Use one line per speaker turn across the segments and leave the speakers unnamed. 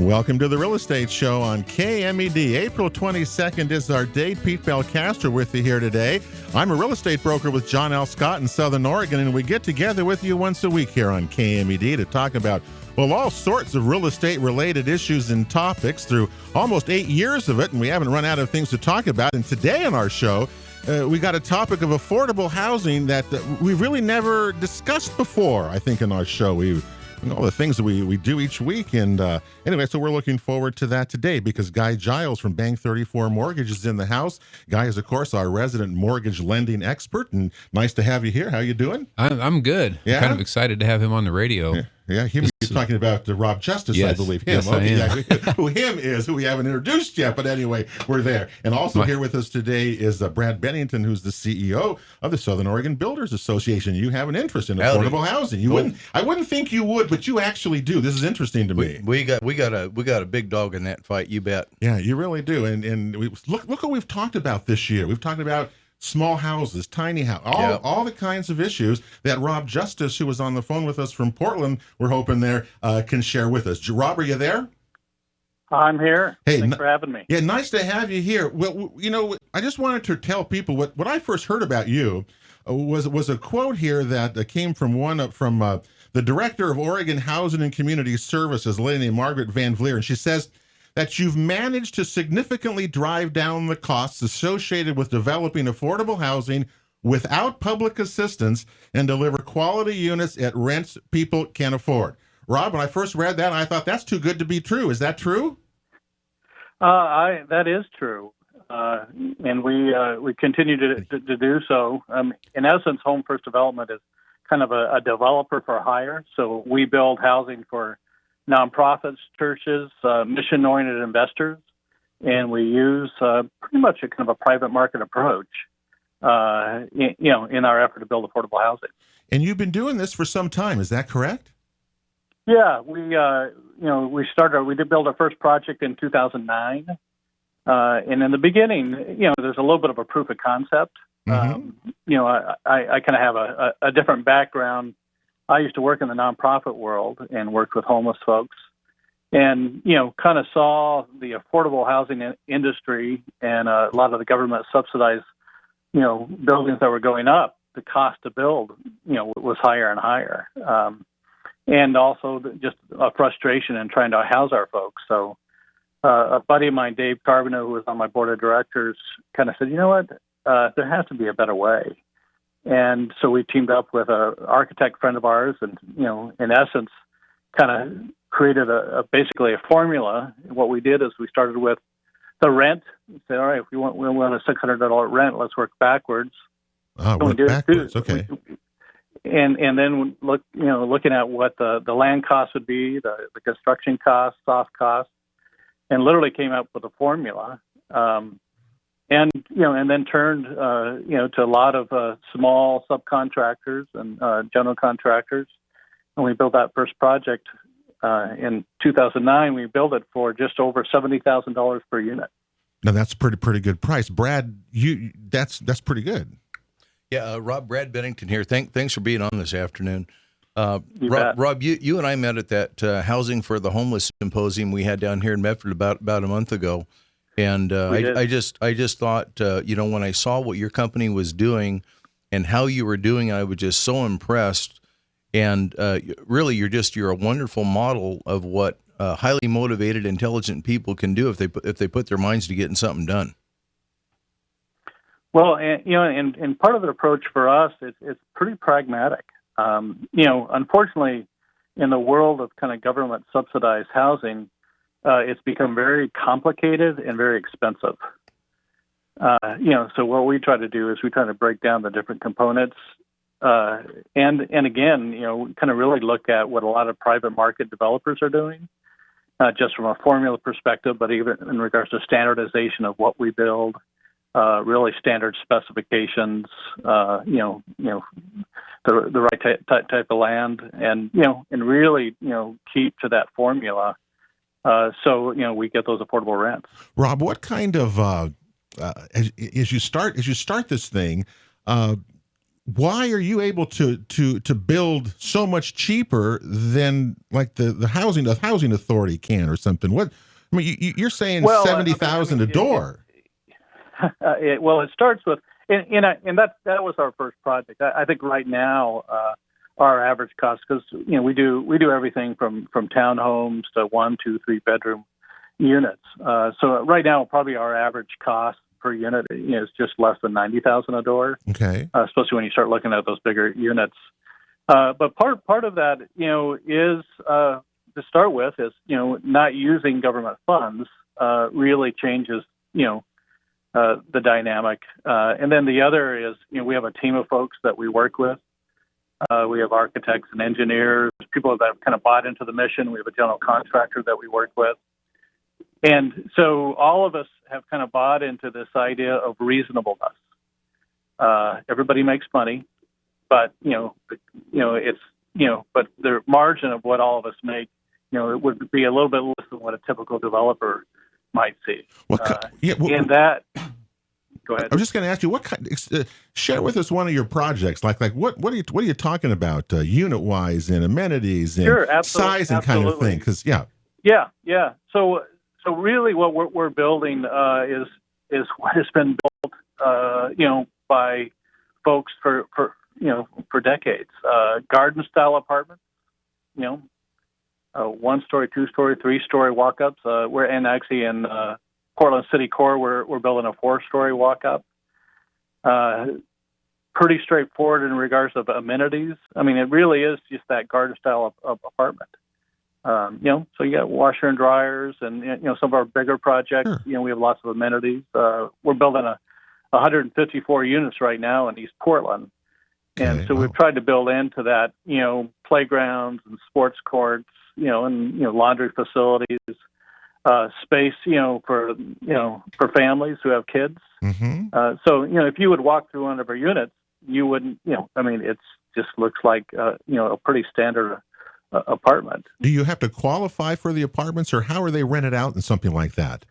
Welcome to the Real Estate Show on KMED. April 22nd is our date. Pete Belcastro with you here today. I'm a real estate broker with John L. Scott in Southern Oregon, and we get together with you once a week here on KMED to talk about, well, all sorts of real estate-related issues and topics through almost 8 years of it, and we haven't run out of things to talk about. And today on our show, we got a topic of affordable housing that we really never discussed before, I think, in our show. All the things that we do each week. And anyway, so we're looking forward to that today because Guy Giles from Bank 34 Mortgage is in the house. Guy is, of course, our resident mortgage lending expert, and nice to have you here. How you doing?
I'm good. Yeah? I'm kind of excited to have him on the radio.
Yeah, you're talking about Rob Justice,
yes,
I believe.
Him. Yes,
okay,
I am.
Yeah, who him is, who we haven't introduced yet, but anyway, we're there. And also here with us today is Brad Bennington, who's the CEO of the Southern Oregon Builders Association. You have an interest in affordable housing. I wounldn't think you would, but you actually do. This is interesting to me.
We got a big dog in that fight, you bet.
Yeah, you really do. And look what we've talked about this year. We've talked about small houses, tiny house, all the kinds of issues that Rob Justice, who was on the phone with us from Portland, we're hoping there can share with us. Rob, are you there?
I'm here.
Hey,
thanks for having me.
Yeah, nice to have you here. Well, I just wanted to tell people what I first heard about you was a quote here that came from the director of Oregon Housing and Community Services, a lady named Margaret Van Vlier, and she says that you've managed to significantly drive down the costs associated with developing affordable housing without public assistance and deliver quality units at rents people can afford. Rob, when I first read that, I thought that's too good to be true. Is that true?
That is true. And we continue to do so. In essence, Home First Development is kind of a developer for hire. So we build housing for nonprofits, churches, mission-oriented investors, and we use pretty much a kind of a private market approach, in our effort to build affordable housing. And
you've been doing this for some time, is that correct?
Yeah, we did build our first project in 2009, and in the beginning, there's a little bit of a proof of concept. Mm-hmm. I kind of have a different background. I used to work in the nonprofit world and worked with homeless folks and, kind of saw the affordable housing industry and a lot of the government subsidized, buildings that were going up. The cost to build, was higher and higher. And also just a frustration in trying to house our folks. So a buddy of mine, Dave Carbonneau, who was on my board of directors, kind of said, you know what, there has to be a better way. And so we teamed up with an architect friend of ours and, in essence, kind of created basically a formula. What we did is we started with the rent. We said, all right, if we want a $600 rent, let's work backwards.
Work backwards, okay.
And then looking at what the land cost would be, the construction costs, soft costs, and literally came up with a formula. And then turned, to a lot of small subcontractors and general contractors. And we built that first project in 2009. We built it for just over $70,000 per unit.
Now, that's pretty good price. Brad, that's pretty good.
Yeah, Brad Bennington here. Thanks for being on this afternoon.
Rob,
you and I met at that Housing for the Homeless symposium we had down here in Medford about a month ago. And I just thought, when I saw what your company was doing and how you were doing it, I was just so impressed. And really, you're a wonderful model of what highly motivated, intelligent people can do if they put their minds to getting something done.
Well, and part of the approach for us is pretty pragmatic. Unfortunately, in the world of kind of government subsidized housing, it's become very complicated and very expensive. So what we try to do is we try to break down the different components, and again, kind of really look at what a lot of private market developers are doing, not just from a formula perspective, but even in regards to standardization of what we build, really standard specifications, the right type of land, and really keep to that formula. So we get those affordable rents.
Rob, what kind of as you start this thing, why are you able to build so much cheaper than like the housing authority can or something? What I mean, you're saying $70,000 a door.
It starts with, and that was our first project. I think right now our average cost, because we do everything from townhomes to 1, 2, 3 bedroom units. So right now probably our average cost per unit is just less than $90,000 a door.
Okay.
Especially when you start looking at those bigger units. But part of that is to start with is not using government funds really changes the dynamic. And then the other is we have a team of folks that we work with. We have architects and engineers, people that have kind of bought into the mission. We have a general contractor that we work with. And so all of us have kind of bought into this idea of reasonableness. Everybody makes money, but it's but the margin of what all of us make, it would be a little bit less than what a typical developer might see. And that. Go ahead.
I'm just going to ask you what kind. Share with us one of your projects. Like what are you talking about unit wise and amenities and size and kind of thing? Because yeah. So really, what we're building is what has been built, by folks for decades. Garden style apartments, 1-story, 2-story, 3-story walk-ups. We're actually in Portland City Core. We're building a 4-story walk-up. Pretty straightforward in regards of amenities. I mean, it really is just that garden style of apartment. So you got washer and dryers, and some of our bigger projects. Sure. We have lots of amenities. We're building 154 units right now in East Portland, and so we've tried to build into that, playgrounds and sports courts, and laundry facilities, space, for families who have kids. Mm-hmm.
So if you would walk through one of our units, you wouldn't, it just looks like a pretty standard apartment.
Do you have to qualify for the apartments, or how are they rented out and something like that?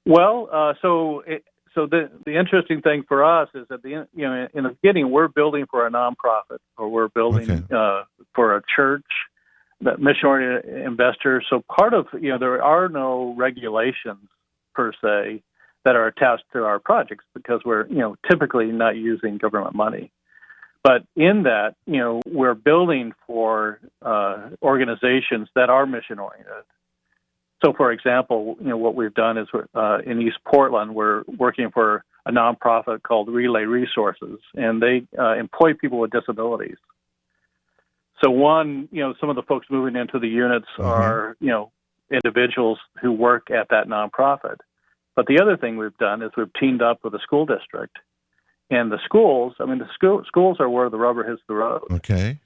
Well, so the interesting thing for us is that in the beginning we're building for a nonprofit, or we're building for a church, that mission-oriented investors. So part of there are no regulations per se that are attached to our projects, because we're typically not using government money. But in that, we're building for organizations that are mission-oriented. So, for example, what we've done is in East Portland, we're working for a nonprofit called Relay Resources, and they employ people with disabilities. So, some of the folks moving into the units are, individuals who work at that nonprofit. But the other thing we've done is we've teamed up with a school district. And the schools, schools are where the rubber hits the road.
Okay.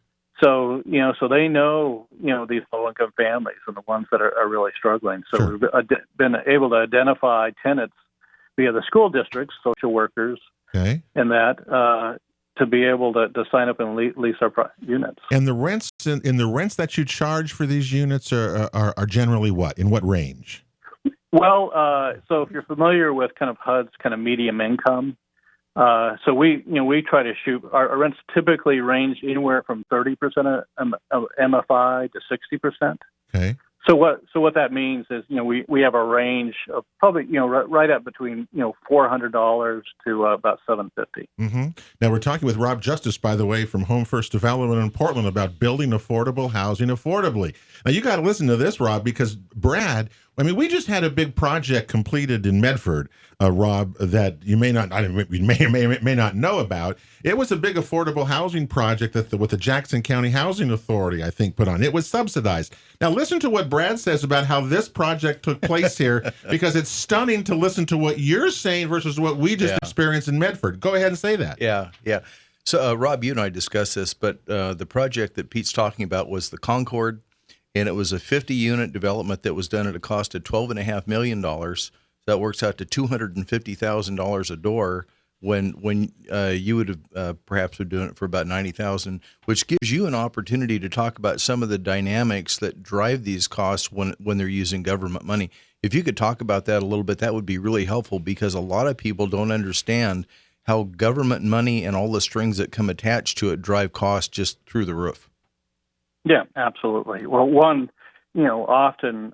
So, so they know, these low-income families and the ones that are really struggling. So
Sure.
We've been able to identify tenants via the school districts, social workers,
and
that to be able to sign up and lease our units.
And the rents in the rents that you charge for these units are generally what? In what range?
Well, so if you're familiar with kind of HUD's kind of medium income, so we try to shoot our rents typically range anywhere from 30% of MFI to 60%.
Okay.
So what that means is we have a range of probably right up between $400 to about $750.
Mm-hmm. Now we're talking with Rob Justice, by the way, from Home First Development in Portland, about building affordable housing affordably. Now you got to listen to this, Rob, because Brad. We just had a big project completed in Medford, Rob, that you may not know about. It was a big affordable housing project that with the Jackson County Housing Authority, I think, put on. It was subsidized. Now listen to what Brad says about how this project took place here, because it's stunning to listen to what you're saying versus what we just experienced in Medford. Go ahead and say that.
Yeah. So, Rob, you and I discussed this, but the project that Pete's talking about was the Concord. And it was a 50-unit development that was done at a cost of $12.5 million. That works out to $250,000 a door when you would have perhaps been doing it for about $90,000, which gives you an opportunity to talk about some of the dynamics that drive these costs when they're using government money. If you could talk about that a little bit, that would be really helpful, because a lot of people don't understand how government money and all the strings that come attached to it drive costs just through the roof.
Yeah, absolutely. Well, one, often,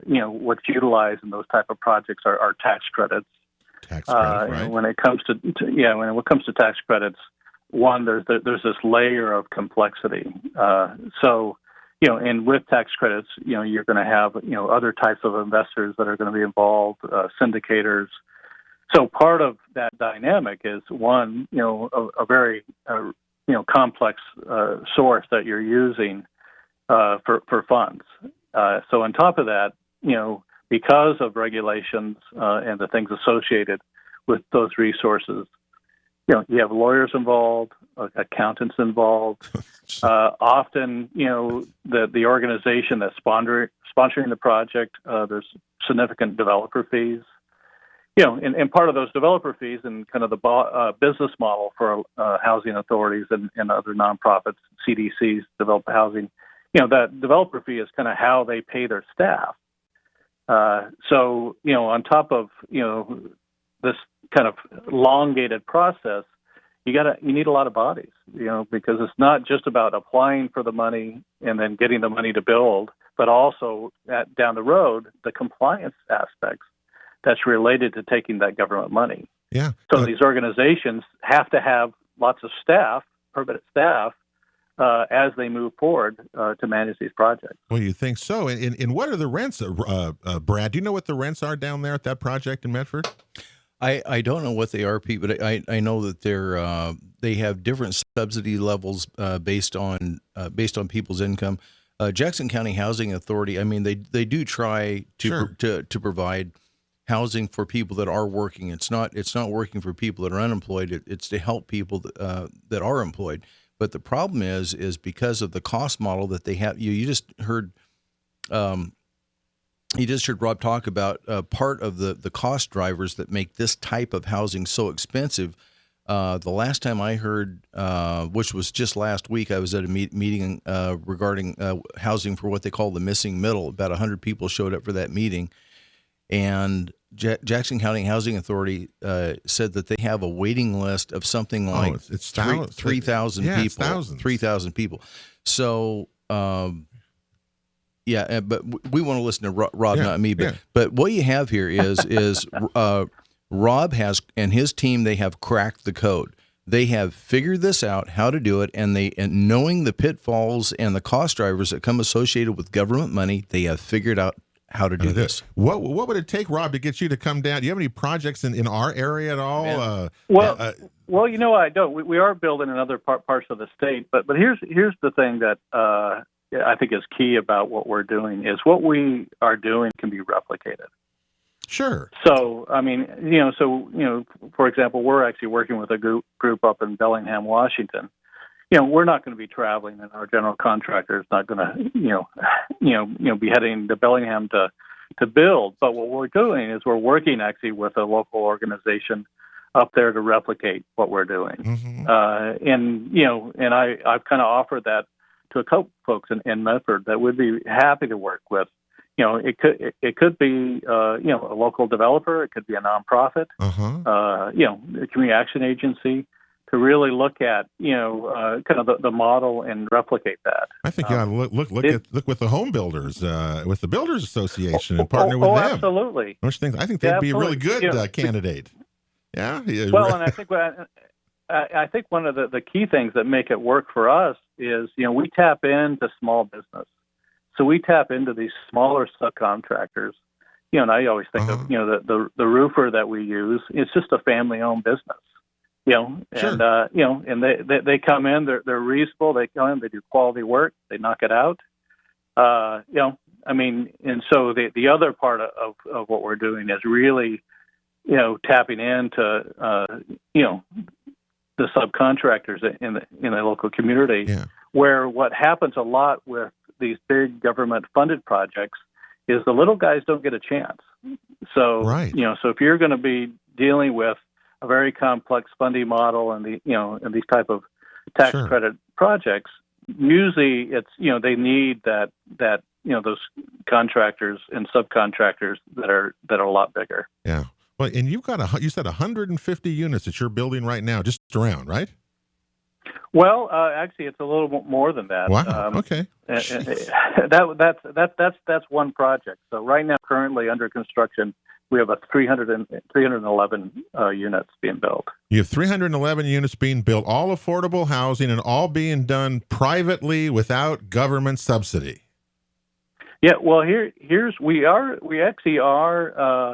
what's utilized in those type of projects are tax credits.
Tax credits, right?
When it comes to tax credits, one, there's this layer of complexity. And with tax credits, you're going to have, other types of investors that are going to be involved, syndicators. So part of that dynamic is one, a very, complex source that you're using for funds. So on top of that, because of regulations and the things associated with those resources, you have lawyers involved, accountants involved. Often, the organization that's sponsoring the project, there's significant developer fees. And part of those developer fees and kind of the business model for housing authorities and other nonprofits, CDCs, develop housing, that developer fee is kind of how they pay their staff. So, on top of, this kind of elongated process, you need a lot of bodies, because it's not just about applying for the money and then getting the money to build, but also down the road, the compliance aspects that's related to taking that government money.
Yeah.
So these organizations have to have lots of staff, permanent staff, as they move forward to manage these projects.
Well, you think so. And what are the rents, Brad? Do you know what the rents are down there at that project in Medford?
I don't know what they are, Pete, but I know that they have different subsidy levels based on people's income. Jackson County Housing Authority, I mean, they do try to provide housing for people that are working. It's not working for people that are unemployed. It's to help people that are employed. But the problem is because of the cost model that they have. You just heard Rob talk about part of the cost drivers that make this type of housing so expensive. The last time I heard, which was just last week, I was at a meeting regarding housing for what they call the missing middle. About 100 people showed up for that meeting. And Jackson County Housing Authority said that they have a waiting list of something like 3,000 people. 3,000 people. So, but we want to listen to Rob, not me. But what you have here is Rob has and his team. They have cracked the code. They have figured this out, how to do it, and knowing the pitfalls and the cost drivers that come associated with government money, they have figured out how to do this.
What would it take, Rob, to get you to come down? Do you have any projects in our area at all?
I don't. We are building in other parts of the state, but here's the thing that I think is key about what we're doing is what we are doing can be replicated.
Sure.
So, I mean, for example, we're actually working with a group up in Bellingham, Washington. We're not going to be traveling, and our general contractor is not going to, be heading to Bellingham to build. But what we're doing is we're working actually with a local organization up there to replicate what we're doing. Mm-hmm. And I've kind of offered that to a couple folks in Medford that would be happy to work with. It could be a local developer, it could be a nonprofit, a community action agency, to really look at kind of the model and replicate that.
I think you ought to look with the home builders, with the Builders Association, and partner with them.
Absolutely.
I think they'd be a really good candidate. Yeah.
Well, and I think one of the key things that make it work for us is we tap into small business, so we tap into these smaller subcontractors. And I always think of the roofer that we use. It's just a family-owned business. And they come in, they're reasonable, they come in, they do quality work, they knock it out. And so the other part of what we're doing is really, tapping into, the subcontractors in the local community, where what happens a lot with these big government funded projects is the little guys don't get a chance. So, so if you're going to be dealing with a very complex funding model and and these type of tax credit projects, usually it's they need that those contractors and subcontractors that are a lot bigger.
Yeah. Well, and you've got you said 150 units that you're building right now, just around, right?
Well, actually, it's a little more than that.
Wow. Okay.
That's one project. So right now, currently under construction, we have 311 units being built.
You have 311 units being built, all affordable housing, and all being done privately without government subsidy.
Yeah. Well, we actually are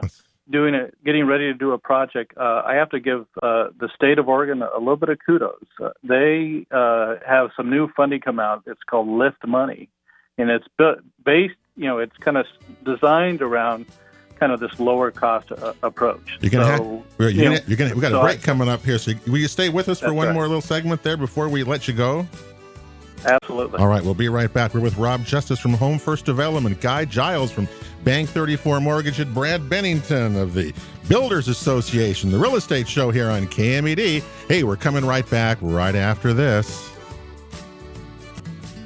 getting ready to do a project. I have to give the state of Oregon a little bit of kudos. They have some new funding come out. It's called Lift Money, and it's based. It's kind of designed around kind of this lower cost approach.
We got a break coming up here. So will you stay with us for one more little segment there before we let you go?
Absolutely.
All right, we'll be right back. We're with Rob Justice from Home First Development, Guy Giles from Bank 34 Mortgage, and Brad Bennington of the Builders Association, the Real Estate Show here on KMED. Hey, we're coming right back right after this.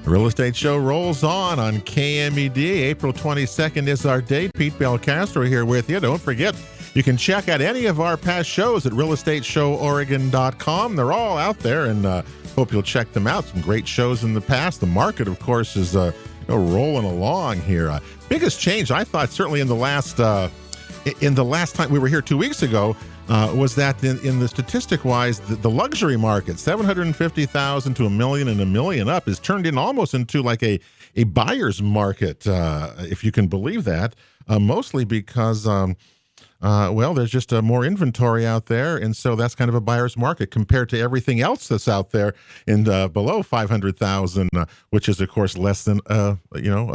The Real Estate Show rolls on KMED. April 22nd is our date. Pete Belcastro here with you. Don't forget, you can check out any of our past shows at realestateshoworegon.com. They're all out there, and hope you'll check them out. Some great shows in the past. The market, of course, is rolling along here. Biggest change, I thought, certainly in the last time we were here 2 weeks ago, was that in the statistic-wise, the luxury market, 750,000 to $1 million and $1 million up, is turned in almost into like a buyer's market, if you can believe that, mostly because there's just more inventory out there, and so that's kind of a buyer's market compared to everything else that's out there in below 500,000, which is, of course, less than a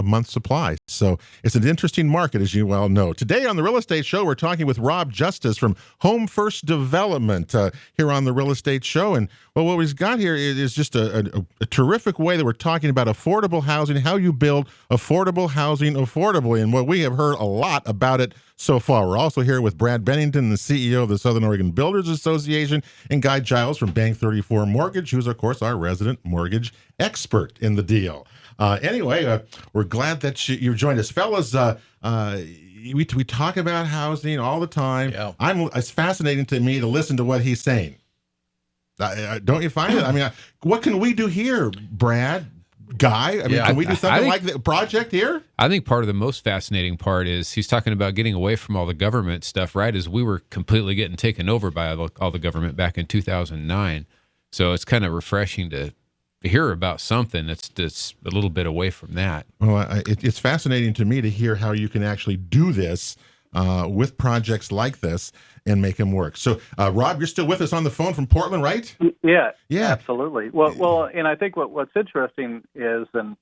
month's supply. So it's an interesting market, as you well know. Today on the Real Estate Show, we're talking with Rob Justice from Home First Development here on the Real Estate Show. And well, what we've got here is just a terrific way that we're talking about affordable housing, how you build affordable housing affordably, and what we have heard a lot about it so far. We're also here with Brad Bennington, the CEO of the Southern Oregon Builders Association, and Guy Giles from Bank 34 Mortgage, who's, of course, our resident mortgage expert in the deal. Anyway, we're glad that you've joined us. Fellas, we talk about housing all the time. Yeah. It's fascinating to me to listen to what he's saying. Don't you find it? I mean, what can we do here, Brad? Guy, can we do something like the project here?
I think part of the most fascinating part is he's talking about getting away from all the government stuff, right? As we were completely getting taken over by all the government back in 2009. So it's kind of refreshing to hear about something that's just a little bit away from that.
Well, it's fascinating to me to hear how you can actually do this with projects like this and make them work. So, Rob, you're still with us on the phone from Portland, right?
Yeah, absolutely. Well, and I think what's interesting is, and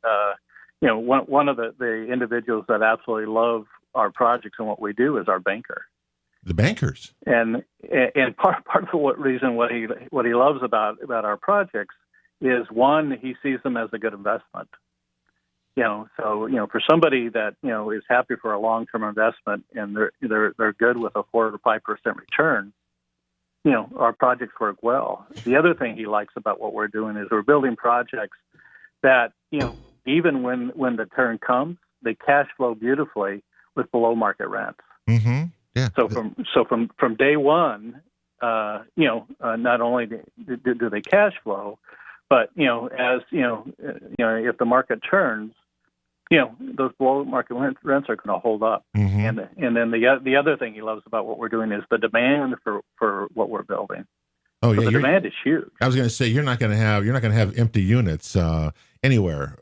one of the individuals that absolutely love our projects and what we do is our banker.
The bankers.
And part of the reason what he loves about our projects is, one, he sees them as a good investment. For somebody that is happy for a long-term investment and they're good with a 4 to 5% return, our projects work well. The other thing he likes about what we're doing is we're building projects that even when the turn comes, they cash flow beautifully with below market rents.
Mm-hmm. Yeah.
So from day one, not only do they cash flow, but as if the market turns, those below market rents are going to hold up. Mm-hmm. And then the other thing he loves about what we're doing is the demand for what we're building.
Oh, so
yeah, the demand is huge.
I was going to say you're not going to have empty units anywhere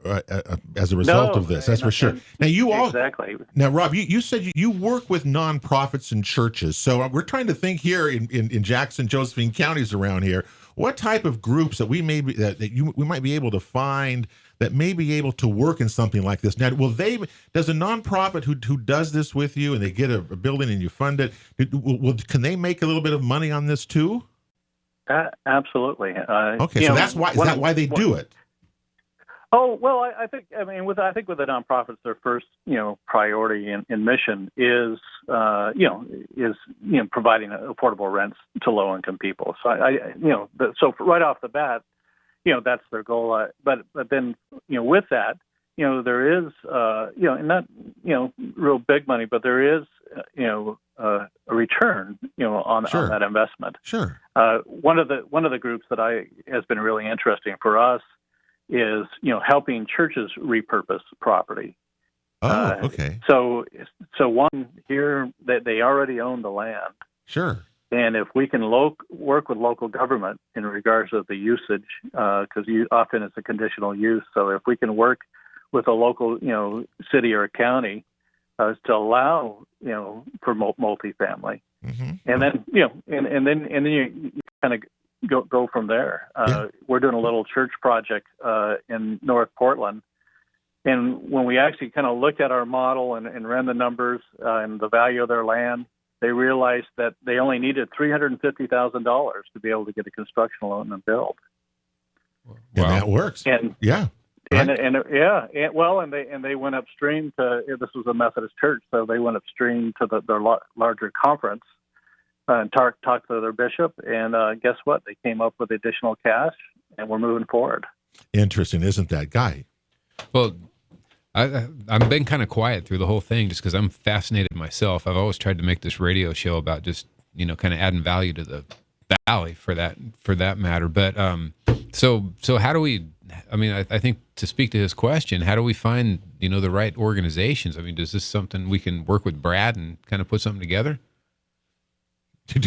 as a result of this. That's for sure. Now, Rob, you said you work with nonprofits and churches. So we're trying to think here in Jackson, Josephine counties around here. What type of groups that we might be able to find that may be able to work in something like this? Now, does a nonprofit who does this with you and they get a building and you fund it, can they make a little bit of money on this too?
Absolutely.
Okay, so that's why. Is that why they do it?
Oh well, I think with the nonprofits, their first priority and mission is providing affordable rents to low income people. So so right off the bat, that's their goal. But then with that, there is not real big money, but there is a a return, on that investment.
Sure.
One of the groups that has been really interesting for us is helping churches repurpose property.
Oh, okay.
So one here that they already own the land.
Sure.
And if we can work with local government in regards to the usage, because often it's a conditional use. So if we can work with a local, city or a county to allow, for multifamily, and then, and then you kind of go from there. We're doing a little church project in North Portland. And when we actually kind of looked at our model and ran the numbers and the value of their land, they realized that they only needed $350,000 to be able to get a construction loan and build.
Wow. And that works.
And
yeah.
Right. And they went upstream to, this was a Methodist church, so they went upstream to their larger conference and talked to their bishop, and guess what? They came up with additional cash, and we're moving forward.
Interesting, isn't that, Guy?
Well, I've been kind of quiet through the whole thing just because I'm fascinated myself. I've always tried to make this radio show about just, kind of adding value to the valley for that matter. But so how do we, I think to speak to his question, how do we find, the right organizations? Is this something we can work with Brad and kind of put something together?
I'm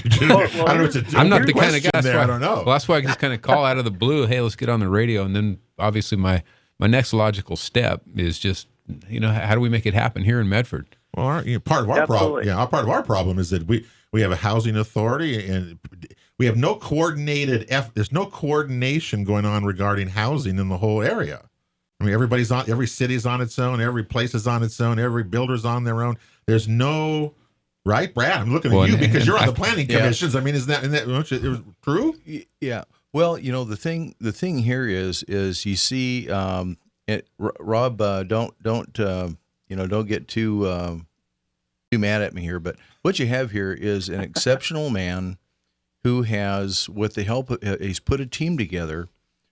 not the kind of guy.
I don't know.
Well, that's why I can just kind of call out of the blue, hey, let's get on the radio. And then obviously my next logical step is just, how do we make it happen here in Medford?
Well, part of our problem, part of our problem is that we have a housing authority and we have no there's no coordination going on regarding housing in the whole area. Every city's on its own, every place is on its own, every builder's on their own. There's no, right, Brad? I'm looking at you because you're on the planning commissions. Isn't that true?
Yeah. Well, the thing here is you see, Rob, don't get too mad at me here, but what you have here is an exceptional man who has, with the help of, he's put a team together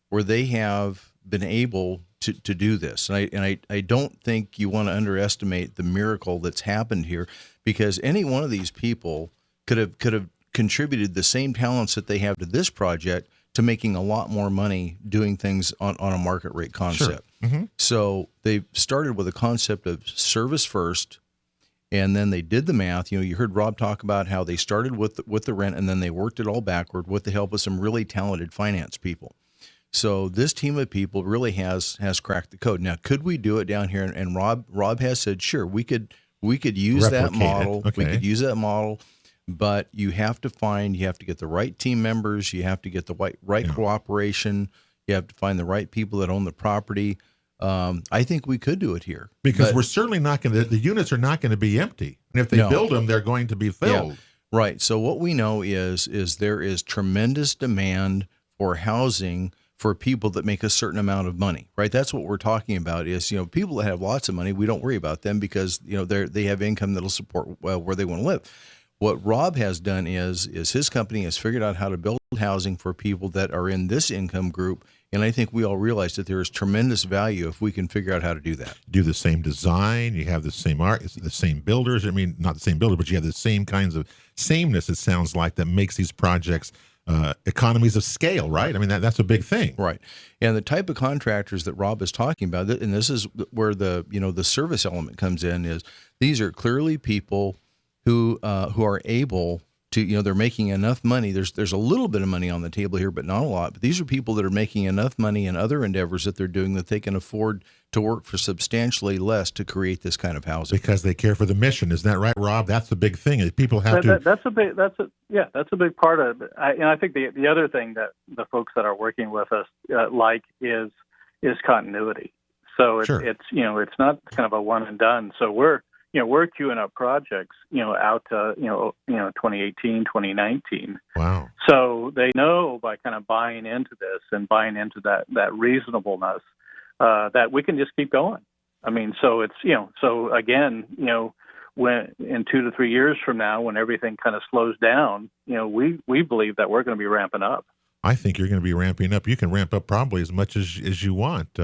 where they have been able to do this. And I don't think you want to underestimate the miracle that's happened here, because any one of these people could have contributed the same talents that they have to this project to making a lot more money doing things on a market rate concept.
Sure. Mm-hmm.
So they started with a concept of service first, and then they did the math. You heard Rob talk about how they started with the rent, and then they worked it all backward with the help of some really talented finance people. So this team of people really has cracked the code. Now, could we do it down here? And Rob has said, sure, we could use that model.
Okay.
We could use that model. But you have to get the right team members. You have to get the right cooperation. You have to find the right people that own the property. I think we could do it here.
Because we're certainly not going to, the units are not going to be empty. And if they build them, they're going to be filled.
Yeah, right. So what we know is there is tremendous demand for housing for people that make a certain amount of money, right? That's what we're talking about is, people that have lots of money, we don't worry about them because, they have income that'll support where they want to live. What Rob has done is his company has figured out how to build housing for people that are in this income group, and I think we all realize that there is tremendous value if we can figure out how to do that.
Do the same design, you have the same art, the same builders. Not the same builder, but you have the same kinds of sameness, it sounds like, that makes these projects economies of scale, right? That's a big thing.
Right. And the type of contractors that Rob is talking about, and this is where the service element comes in, is these are clearly people who are able to, they're making enough money. There's a little bit of money on the table here, but not a lot. But these are people that are making enough money in other endeavors that they're doing that they can afford to work for substantially less to create this kind of housing.
Because they care for the mission. Isn't that right, Rob? That's the big thing. People have to.
That's a big part of it. And I think the other thing that the folks that are working with us is continuity. So it's it's not kind of a one and done. So we're queuing up projects, out to, 2018, 2019.
Wow.
So they know by kind of buying into this and buying into that reasonableness, that we can just keep going. So it's, so again, when in 2 to 3 years from now, when everything kind of slows down, we believe that we're going to be ramping up.
I think you're going to be ramping up. You can ramp up probably as much as you want.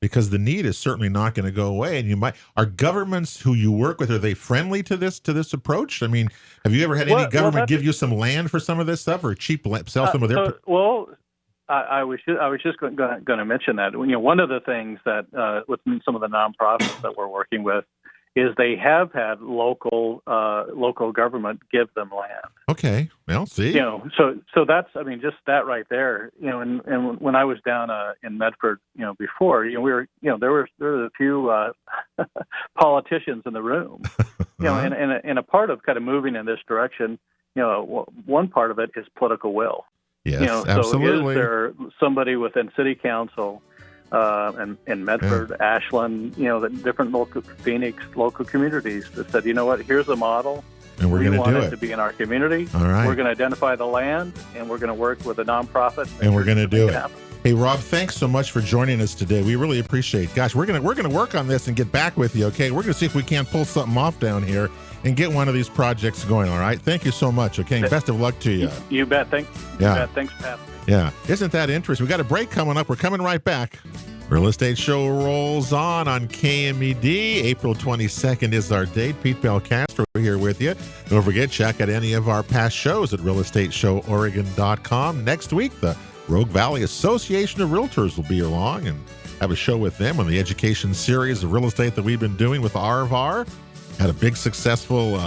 because the need is certainly not going to go away. And are governments who you work with, are they friendly to this approach? I mean, have you ever had any government give you some land for some of this stuff, or cheap sell some of their?
I was just going to mention that. One of the things that with some of the nonprofits that we're working with is they have had local government give them land.
Okay, well, see,
so that's, just that right there, and when I was down in Medford, before, we were, there were a few politicians in the room, and a part of kind of moving in this direction, one part of it is political will.
Yes, absolutely.
So is there somebody within city council? And Medford, Ashland, the different Phoenix local communities that said, you know what, here's a model.
And we're going to do it
to be in our community.
All right.
We're going to identify the land, and we're going to work with a nonprofit.
And we're going to do it. Hey, Rob, thanks so much for joining us today. We really appreciate it. Gosh, we're going to work on this and get back with you, okay? We're going to see if we can't pull something off down here and get one of these projects going, all right? Thank you so much, okay? And best of luck to you.
You bet. Thanks.
Yeah.
You bet. Thanks, Pat.
Yeah. Isn't that interesting? We got a break coming up. We're coming right back. Real Estate Show rolls on KMED. April 22nd is our date. Pete Belcastro here with you. Don't forget, check out any of our past shows at realestateshoworegon.com. Next week, the Rogue Valley Association of Realtors will be along and have a show with them on the education series of real estate that we've been doing with RVAR. Had a big successful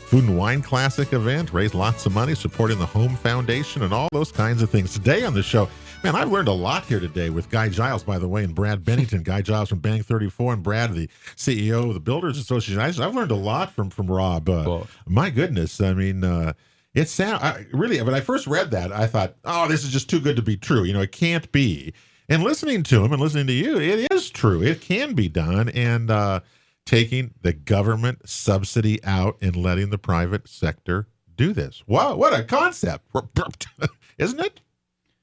Food and Wine Classic event, raised lots of money supporting the Home Foundation and all those kinds of things. Today on the show, man, I've learned a lot here today with Guy Giles, by the way, and Brad Bennington. Guy Giles from Bank 34 and Brad, the CEO of the Builders Association. I've learned a lot from Rob. My goodness. I mean, it sounds really, when I first read that, I thought, oh, this is just too good to be true. It can't be. And listening to him and listening to you, it is true. It can be done. And taking the government subsidy out and letting the private sector do this. Wow, what a concept. Isn't it?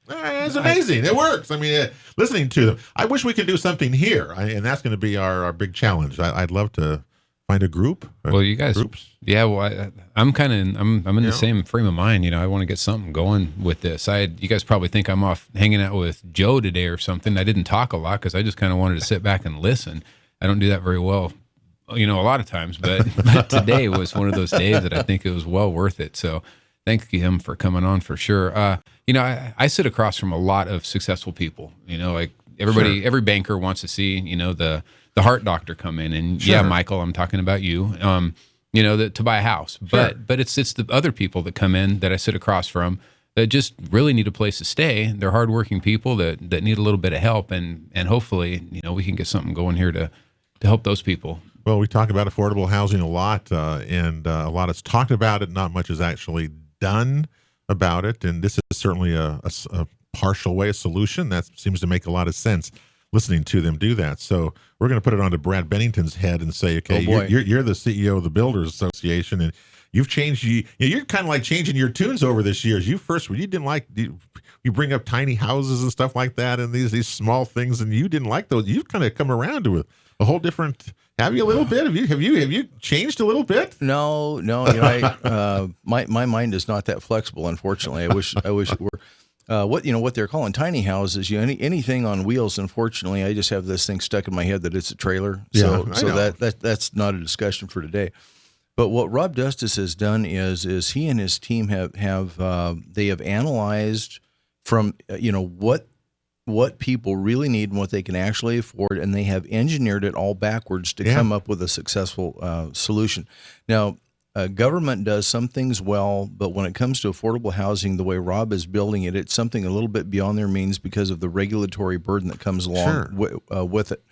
It's amazing. It works. I mean, listening to them. I wish we could do something here, and that's going to be our big challenge. I'd love to find a group.
Well, you guys, groups. Yeah. Well, I'm in the same frame of mind. I want to get something going with this. You guys probably think I'm off hanging out with Joe today or something. I didn't talk a lot because I just kind of wanted to sit back and listen. I don't do that very well, a lot of times, but today was one of those days that I think it was well worth it. So thank him for coming on for sure. I sit across from a lot of successful people, like everybody, sure. Every banker wants to see, the heart doctor come in and sure. Yeah, Michael, I'm talking about you, to buy a house, sure. but it's the other people that come in that I sit across from that just really need a place to stay. They're hardworking people that need a little bit of help, and hopefully, we can get something going here to help those people.
Well, we talk about affordable housing a lot, and a lot is talked about it. Not much is actually done about it, and this is certainly a partial way, a solution that seems to make a lot of sense. Listening to them do that, so we're going to put it onto Brad Bennington's head and say, okay, you're the CEO of the Builders Association, and you've changed. You're kind of like changing your tunes over this years. You didn't like you bring up tiny houses and stuff like that, and these small things, and you didn't like those. You've kind of come around to a whole different. Have you a little bit? Have you changed a little bit?
No. My mind is not that flexible, unfortunately. I wish it were. What they're calling tiny houses. Anything on wheels. Unfortunately, I just have this thing stuck in my head that it's a trailer. So that's not a discussion for today. But what Rob Justice has done is he and his team have analyzed from what people really need and what they can actually afford, and they have engineered it all backwards to come up with a successful solution. Now, government does some things well, but when it comes to affordable housing, the way Rob is building it, it's something a little bit beyond their means because of the regulatory burden that comes along with it.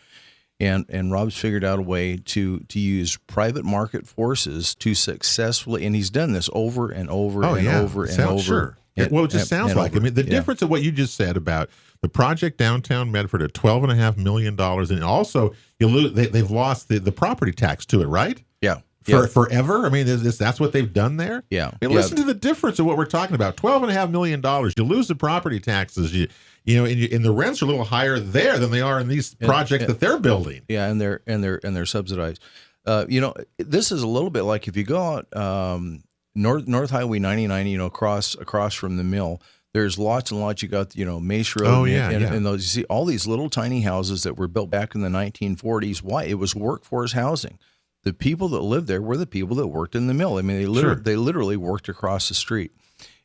And Rob's figured out a way to use private market forces to successfully, and he's done this over and over over.
Sure. It just sounds like. I mean, the difference of what you just said about the project downtown Medford at $12.5 million, and also they've lost the property tax to it, right?
Yeah.
Forever. I mean, that's what they've done there.
Yeah.
I mean, listen to the difference of what we're talking about. $12.5 million. You lose the property taxes. And the rents are a little higher there than they are in these projects that they're building.
Yeah, and they're subsidized. This is a little bit like if you go out North Highway 99, across from the mill. There's lots and lots. You got, Mace Road.
Oh,
and those, you see all these little tiny houses that were built back in the 1940s. Why? It was workforce housing. The people that lived there were the people that worked in the mill. I mean, they literally worked across the street.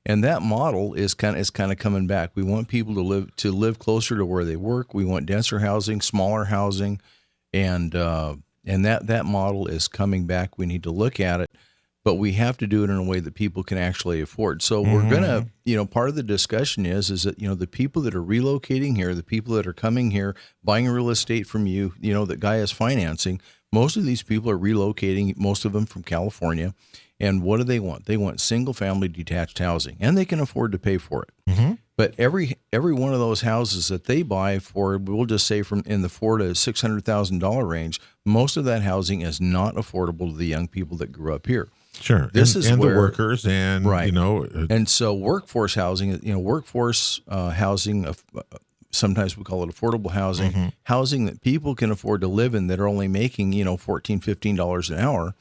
And that model is kind of coming back. We want people to live closer to where they work. We want denser housing, smaller housing, and that model is coming back. We need to look at it, but we have to do it in a way that people can actually afford. So we're gonna, part of the discussion is that the people that are relocating here, the people that are coming here, buying real estate from you, that Guy is financing. Most of these people are relocating. Most of them from California. And what do they want? They want single-family detached housing, and they can afford to pay for it. Mm-hmm. But every one of those houses that they buy for, we'll just say from in the $400,000 to $600,000 range, most of that housing is not affordable to the young people that grew up here.
Sure,
this is
and
where,
the workers, and
right. And so workforce housing, housing. Sometimes we call it affordable housing, housing that people can afford to live in that are only making $14, $15 an hour.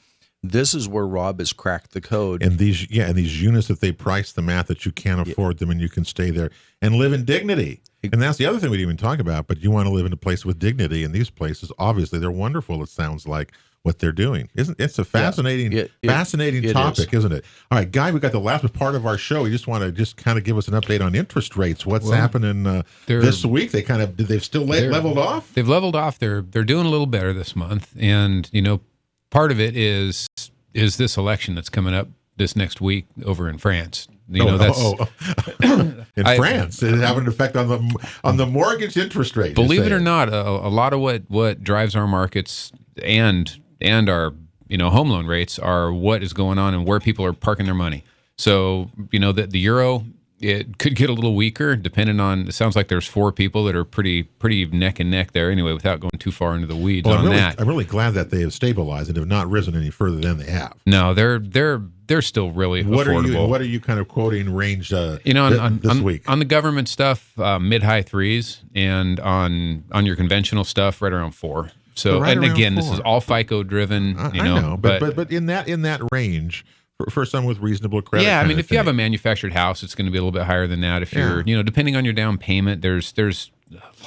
This is where Rob has cracked the code.
And these units, if they price them at that you can't afford them and you can stay there and live in dignity. And that's the other thing we didn't even talk about, but you want to live in a place with dignity. And these places, obviously, they're wonderful. It sounds like what they're doing. It's a fascinating, fascinating topic, isn't it? All right, Guy, we got the last part of our show. You just want to kind of give us an update on interest rates. What's happening this week? They've still leveled off?
They've leveled off. They're doing a little better this month. And, part of it is this election that's coming up this next week over in France. In France, it having an effect on the mortgage interest rate. Believe it or not, a lot of what drives our markets and our home loan rates are what is going on and where people are parking their money. So the euro, it could get a little weaker depending on. It sounds like there's 4 people that are pretty neck and neck there. Anyway, without going too far into the weeds that,
I'm really glad that they have stabilized and have not risen any further than they have.
No, they're still really affordable.
What are you kind of quoting range? This week
on the government stuff, mid-high 3s, and on your conventional stuff, right around 4. So, and again, 4. This is all FICO driven. I know,
but in that range. For some with reasonable credit.
Yeah, I mean, if you have a manufactured house, it's going to be a little bit higher than that. If you're, depending on your down payment, there's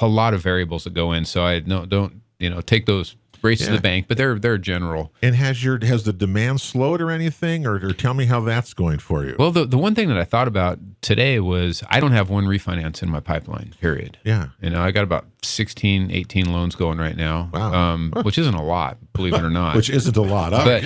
a lot of variables that go in. So I don't take those rates to the bank, but they're general.
And has the demand slowed or anything, or tell me how that's going for you?
Well, the one thing that I thought about today was I don't have one refinance in my pipeline, period.
Yeah.
I got about 16, 18 loans going right now, which isn't a lot, believe it or not.
Which isn't a lot. But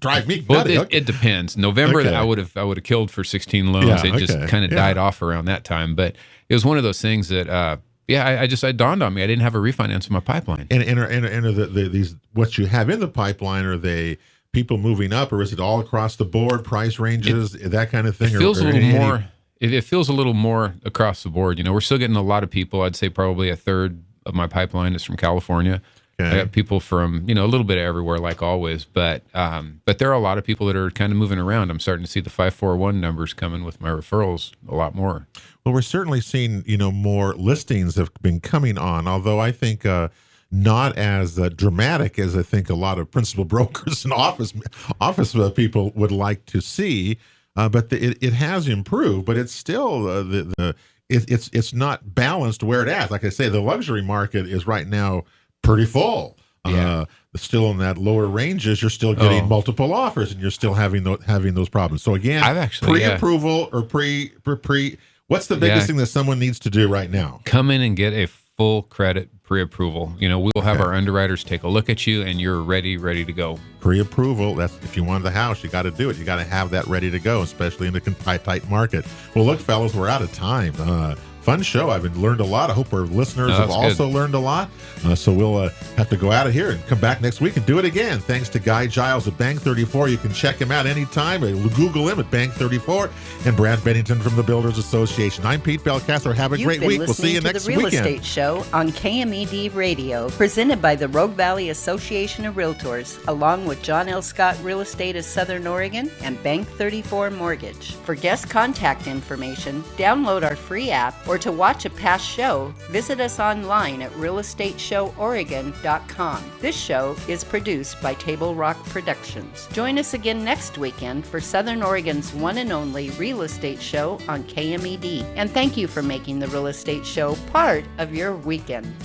drive me nutty.
Well, it depends. November, I would have killed for 16 loans. It just kind of died off around that time. But it was one of those things that, it dawned on me. I didn't have a refinance in my pipeline.
And are these what you have in the pipeline, are they people moving up, or is it all across the board, price ranges, that kind of thing?
It feels a little more. It feels a little more across the board. We're still getting a lot of people. I'd say probably a third of my pipeline is from California. Okay. I got people from, a little bit of everywhere, like always. But there are a lot of people that are kind of moving around. I'm starting to see the 541 numbers coming with my referrals a lot more.
Well, we're certainly seeing, more listings have been coming on, although I think not as dramatic as I think a lot of principal brokers and office people would like to see. But it has improved, but it's still it's not balanced where it is. Like I say, the luxury market is right now pretty full. Yeah. Still in that lower ranges, you're still getting multiple offers, and you're still having those problems. So again, pre-approval or pre. What's the biggest thing that someone needs to do right now?
Come in and get a full credit pre-approval. We'll have our underwriters take a look at you, and you're ready to go.
Pre-approval. That's if you want the house, you got to do it. You got to have that ready to go, especially in the tight market. Well, look, fellas, we're out of time. Fun show. I've learned a lot. I hope our listeners have also learned a lot. So we'll have to go out of here and come back next week and do it again. Thanks to Guy Giles at Bank 34. You can check him out anytime. Google him at Bank 34. And Brad Bennington from the Builders Association. I'm Pete Belcastro. Have a great week. We'll see you next weekend.
The Real Estate Show on KMED Radio, presented by the Rogue Valley Association of Realtors, along with John L. Scott Real Estate of Southern Oregon and Bank 34 Mortgage. For guest contact information, download our free app or or to watch a past show, visit us online at realestateshowOregon.com. This show is produced by Table Rock Productions. Join us again next weekend for Southern Oregon's one and only real estate show on KMED. And thank you for making the Real Estate Show part of your weekend.